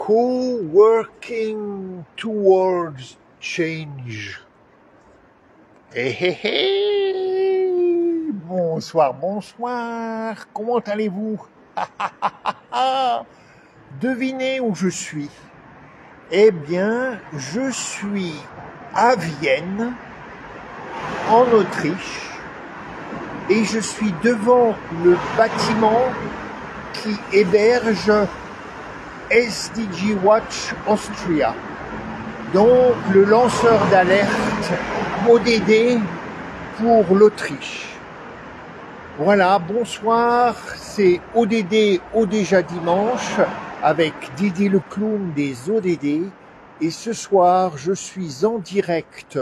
Co-working towards change. Hé hé hé! Bonsoir, bonsoir. Comment allez-vous? Devinez où je suis. Eh bien, je suis à Vienne, en Autriche, et je suis devant le bâtiment qui héberge SDG Watch Austria, donc le lanceur d'alerte ODD pour l'Autriche. Voilà, bonsoir, c'est ODD au déjà dimanche avec Didier Leclown des ODD, et ce soir je suis en direct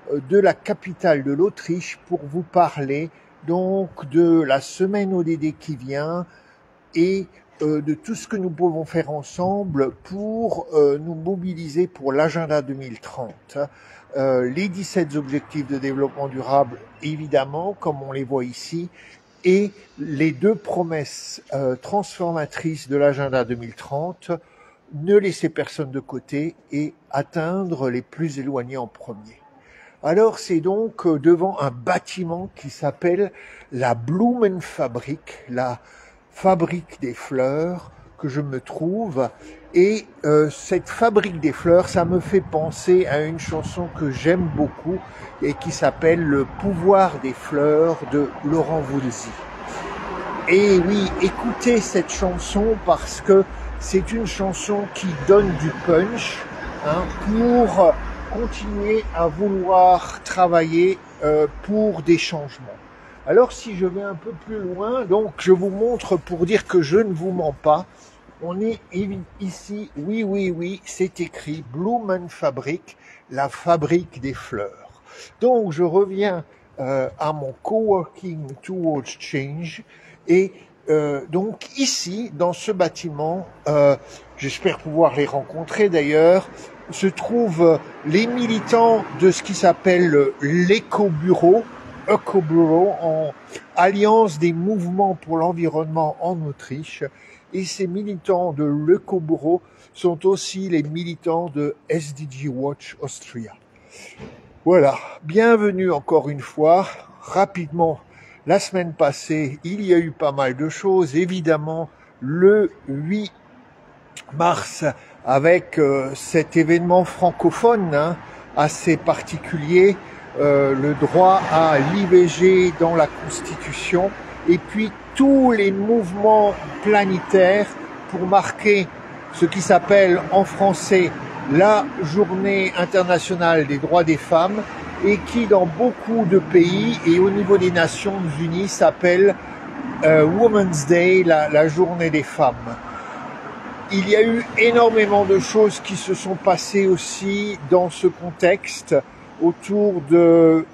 de la capitale de l'Autriche pour vous parler donc de la semaine ODD qui vient et de tout ce que nous pouvons faire ensemble pour nous mobiliser pour l'agenda 2030. Les 17 objectifs de développement durable, évidemment, comme on les voit ici, et les deux promesses transformatrices de l'agenda 2030, ne laisser personne de côté et atteindre les plus éloignés en premier. Alors c'est donc devant un bâtiment qui s'appelle la Blumenfabrik, la fabrique des fleurs, que je me trouve, et cette fabrique des fleurs, ça me fait penser à une chanson que j'aime beaucoup et qui s'appelle Le pouvoir des fleurs de Laurent Voulzy. Et oui, écoutez cette chanson parce que c'est une chanson qui donne du punch pour continuer à vouloir travailler pour des changements. Alors si je vais un peu plus loin, donc je vous montre pour dire que je ne vous mens pas. On est ici, oui, c'est écrit Blumenfabrik, la fabrique des fleurs. Donc je reviens à mon coworking towards change et donc ici, dans ce bâtiment, j'espère pouvoir les rencontrer d'ailleurs, se trouvent les militants de ce qui s'appelle l'éco-bureau, en alliance des mouvements pour l'environnement en Autriche. Et ces militants de l'éco-bureau sont aussi les militants de SDG Watch Austria. Voilà, bienvenue encore une fois. Rapidement, la semaine passée, il y a eu pas mal de choses. Évidemment, le 8 mars, avec cet événement francophone assez particulier, le droit à l'IVG dans la Constitution, et puis tous les mouvements planétaires pour marquer ce qui s'appelle en français la Journée internationale des droits des femmes, et qui dans beaucoup de pays et au niveau des Nations Unies s'appelle Women's Day, la journée des femmes. Il y a eu énormément de choses qui se sont passées aussi dans ce contexte autour de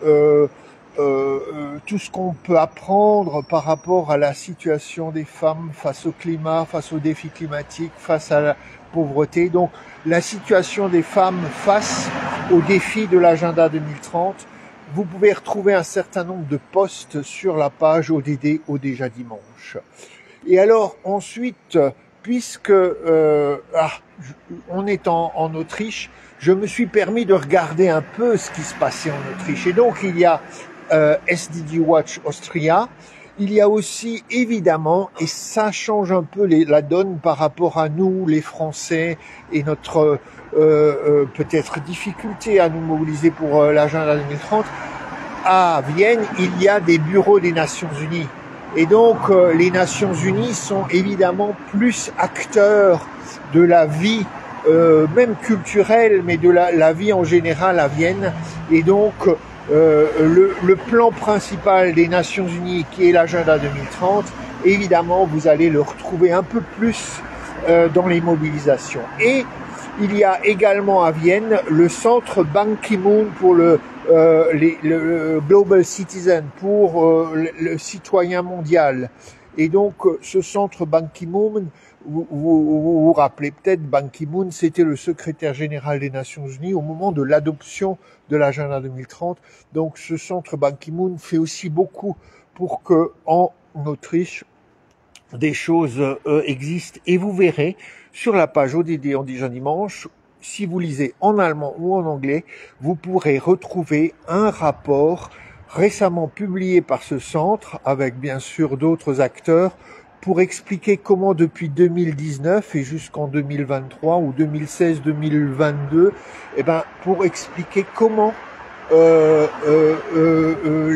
tout ce qu'on peut apprendre par rapport à la situation des femmes face au climat, face aux défis climatiques, face à la pauvreté. Donc la situation des femmes face aux défis de l'agenda 2030. Vous pouvez retrouver un certain nombre de posts sur la page ODD au déjà dimanche. Et alors ensuite, puisque on est en Autriche, je me suis permis de regarder un peu ce qui se passait en Autriche. Et donc il y a SDG Watch Austria, il y a aussi évidemment, et ça change un peu la donne par rapport à nous les Français et notre peut-être difficulté à nous mobiliser pour l'agenda 2030, à Vienne il y a des bureaux des Nations Unies. Et donc les Nations Unies sont évidemment plus acteurs de la vie, même culturelle, mais de la vie en général à Vienne. Et donc le plan principal des Nations Unies, qui est l'agenda 2030, évidemment vous allez le retrouver un peu plus dans les mobilisations. Et il y a également à Vienne le centre Ban Ki-moon pour le Global Citizen, pour le citoyen mondial. Et donc ce centre Ban Ki-moon, vous rappelez peut-être, Ban Ki-moon, c'était le secrétaire général des Nations Unies au moment de l'adoption de l'agenda 2030. Donc ce centre Ban Ki-moon fait aussi beaucoup pour que en Autriche des choses existent et vous verrez sur la page ODD On dit Jean Dimanche, si vous lisez en allemand ou en anglais, vous pourrez retrouver un rapport récemment publié par ce centre avec bien sûr d'autres acteurs pour expliquer comment depuis 2019 et jusqu'en 2023 ou 2016-2022, pour expliquer comment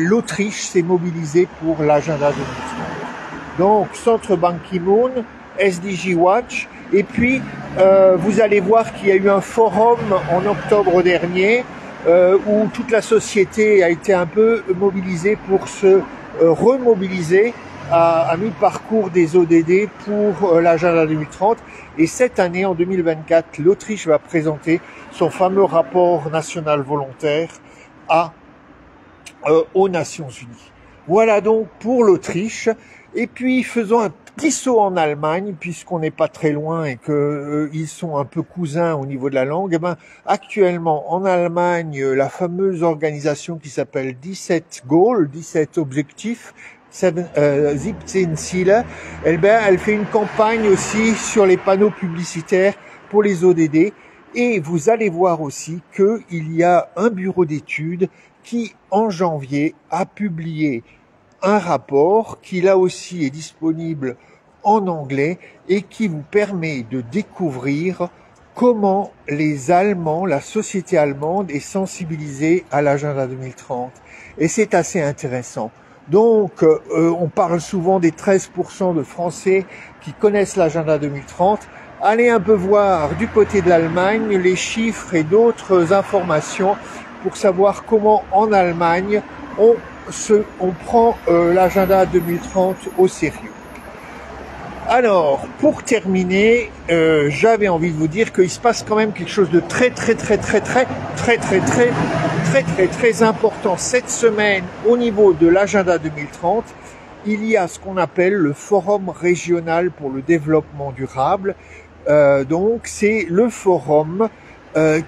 l'Autriche s'est mobilisée pour l'agenda 2030. Donc, Centre Ban Ki-moon, SDG Watch, et puis vous allez voir qu'il y a eu un forum en octobre dernier où toute la société a été un peu mobilisée pour se remobiliser à mi-parcours des ODD pour l'agenda 2030. Et cette année, en 2024, l'Autriche va présenter son fameux rapport national volontaire aux Nations Unies. Voilà donc pour l'Autriche. Et puis faisons un petit saut en Allemagne, puisqu'on n'est pas très loin et que ils sont un peu cousins au niveau de la langue. Actuellement en Allemagne, la fameuse organisation qui s'appelle 17 Goals, 17 objectifs, 17 Ziele, elle fait une campagne aussi sur les panneaux publicitaires pour les ODD. Et vous allez voir aussi qu'il y a un bureau d'études qui, en janvier, a publié un rapport qui là aussi est disponible en anglais et qui vous permet de découvrir comment les Allemands, la société allemande est sensibilisée à l'agenda 2030. Et c'est assez intéressant. Donc, on parle souvent des 13% de Français qui connaissent l'agenda 2030. Allez un peu voir du côté de l'Allemagne les chiffres et d'autres informations pour savoir comment en Allemagne on prend l'agenda 2030 au sérieux. Alors, pour terminer, j'avais envie de vous dire qu'il se passe quand même quelque chose de très important cette semaine au niveau de l'agenda 2030. Il y a ce qu'on appelle le Forum régional pour le développement durable. Donc, c'est le forum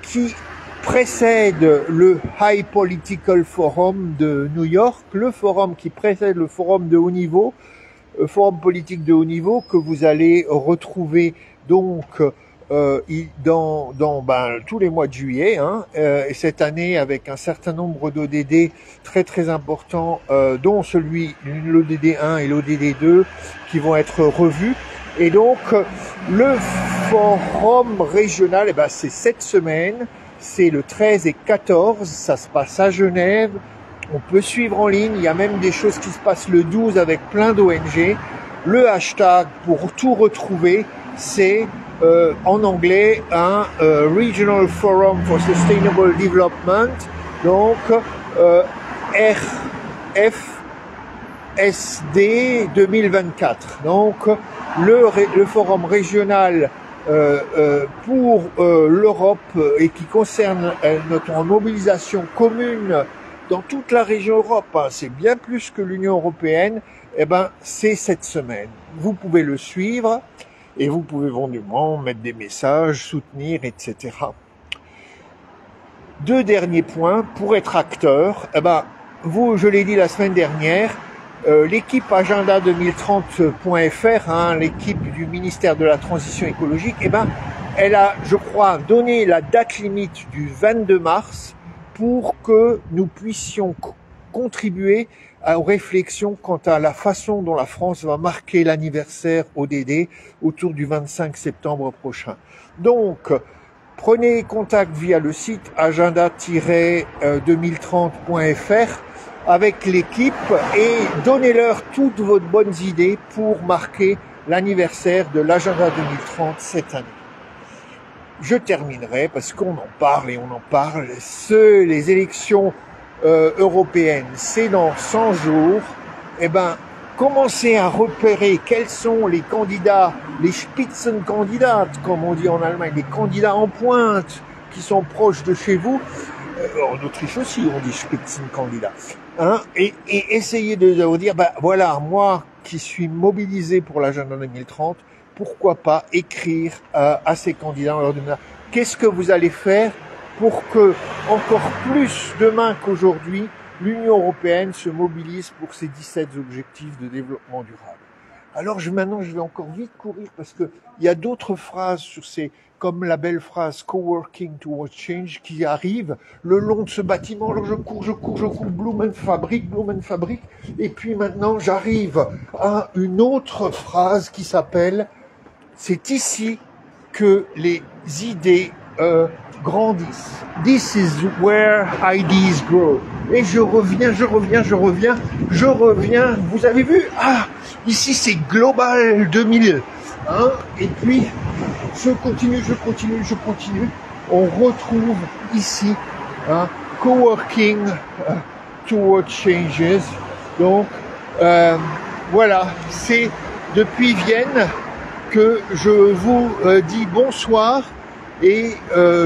qui précède le High Political Forum de New York, le forum qui précède le forum de haut niveau, forum politique de haut niveau que vous allez retrouver donc dans tous les mois de juillet, et cette année avec un certain nombre d'ODD très importants, dont l'ODD 1 et l'ODD 2 qui vont être revus. Et donc le forum régional, c'est cette semaine. C'est le 13 et 14, ça se passe à Genève, on peut suivre en ligne, il y a même des choses qui se passent le 12 avec plein d'ONG. Le hashtag pour tout retrouver, c'est en anglais un Regional Forum for Sustainable Development, donc RFSD 2024. Donc le forum régional pour l'Europe et qui concerne notre mobilisation commune dans toute la région Europe, c'est bien plus que l'Union européenne, c'est cette semaine. Vous pouvez le suivre et vous pouvez éventuellement mettre des messages, soutenir, etc. Deux derniers points pour être acteur. Je l'ai dit la semaine dernière, l'équipe agenda2030.fr, l'équipe du ministère de la Transition écologique, elle a, je crois, donné la date limite du 22 mars pour que nous puissions contribuer aux réflexions quant à la façon dont la France va marquer l'anniversaire ODD autour du 25 septembre prochain. Donc, prenez contact via le site agenda-2030.fr avec l'équipe et donnez-leur toutes vos bonnes idées pour marquer l'anniversaire de l'agenda 2030 cette année. Je terminerai parce qu'on en parle et on en parle. Les élections européennes, c'est dans 100 jours. Commencez à repérer quels sont les candidats, les Spitzenkandidaten, comme on dit en Allemagne, les candidats en pointe qui sont proches de chez vous. En Autriche aussi, on dit Spitzenkandidat. Et essayez de vous dire, voilà, moi qui suis mobilisé pour l'agenda 2030, pourquoi pas écrire à ces candidats en leur demandant qu'est-ce que vous allez faire pour que, encore plus demain qu'aujourd'hui, l'Union européenne se mobilise pour ses 17 objectifs de développement durable. Alors maintenant, je vais encore vite courir parce que il y a d'autres phrases sur ces, comme la belle phrase Coworking Towards Change qui arrive le long de ce bâtiment. Alors je cours, Blumenfabrik. Et puis maintenant, j'arrive à une autre phrase qui s'appelle c'est ici que les idées grandissent. This is where ideas grow. Et je reviens. Vous avez vu? Ah, ici c'est Global 2000. Hein? Et puis, je continue. On retrouve ici, hein, Coworking Towards Changes. Donc, voilà, c'est depuis Vienne que je vous dis bonsoir et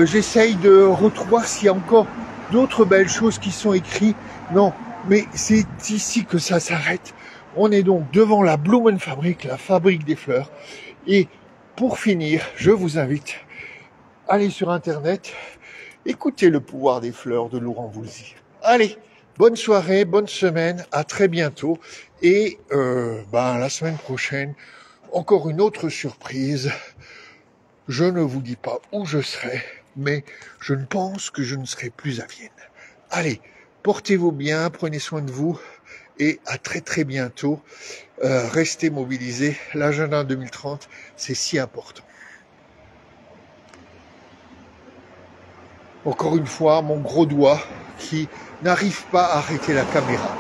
j'essaye de retrouver s'il y a encore d'autres belles choses qui sont écrites. Non, mais c'est ici que ça s'arrête. On est donc devant la Blumenfabrik, la fabrique des fleurs. Et pour finir, je vous invite à aller sur Internet, écoutez Le pouvoir des fleurs de Laurent Voulzy. Allez, bonne soirée, bonne semaine, à très bientôt. Et la semaine prochaine, encore une autre surprise. Je ne vous dis pas où je serai, mais je ne pense que je ne serai plus à Vienne. Allez, portez-vous bien, prenez soin de vous et à très très bientôt. Restez mobilisés. L'agenda 2030, c'est si important. Encore une fois, mon gros doigt qui n'arrive pas à arrêter la caméra.